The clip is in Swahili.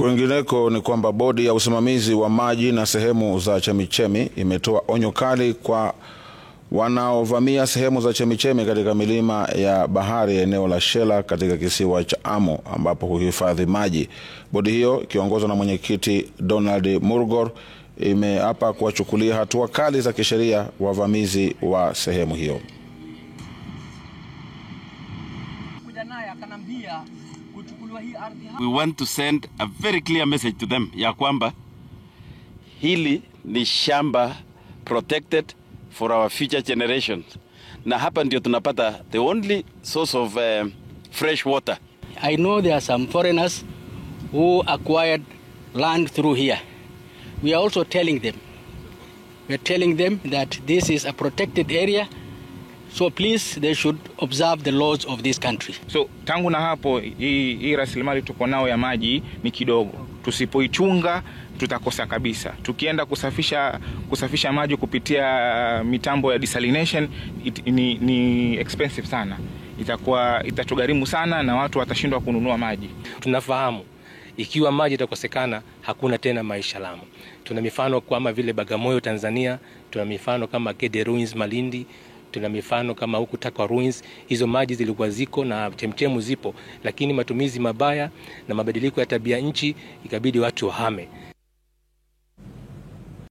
Kwingineko ni kwamba bodi ya usimamizi wa maji na sehemu za chemichemi imetoa onyo kali kwa wanaovamia sehemu za chemichemi katika milima ya bahari eneo la Shela katika kisiwa cha Amu ambapo huhifadhi maji. Bodi hiyo ikiongozwa na mwenyekiti Donald Murgor imeapa kuwachukulia hatua kali za kisheria wavamizi wa sehemu hiyo. We want to send a very clear message to them ya kwamba hili ni shamba protected for our future generations, na hapa ndio tunapata the only source of fresh water. I know there are some foreigners who acquired land through here. We are also telling them, that this is a protected area, so please they should observe the laws of this country. So tangu na hapo hii rasilimali tuko nao ya maji ni kidogo. Tusipoichunga tutakosa kabisa. Tukienda kusafisha maji kupitia mitambo ya desalination ni expensive sana. Itatugharimu sana na watu watashindwa kununua maji. Tunafahamu ikiwa maji itakosekana hakuna tena maisha Lamu. Tuna mifano kama vile Bagamoyo Tanzania, tuna mifano kama Kede Ruins Malindi, tuna mifano kama huku Takwa Ruins. Hizo maji zilikuwa ziko na chemchemu zipo, lakini matumizi mabaya na mabadiliko ya tabia nchi ikabidi watu wahame.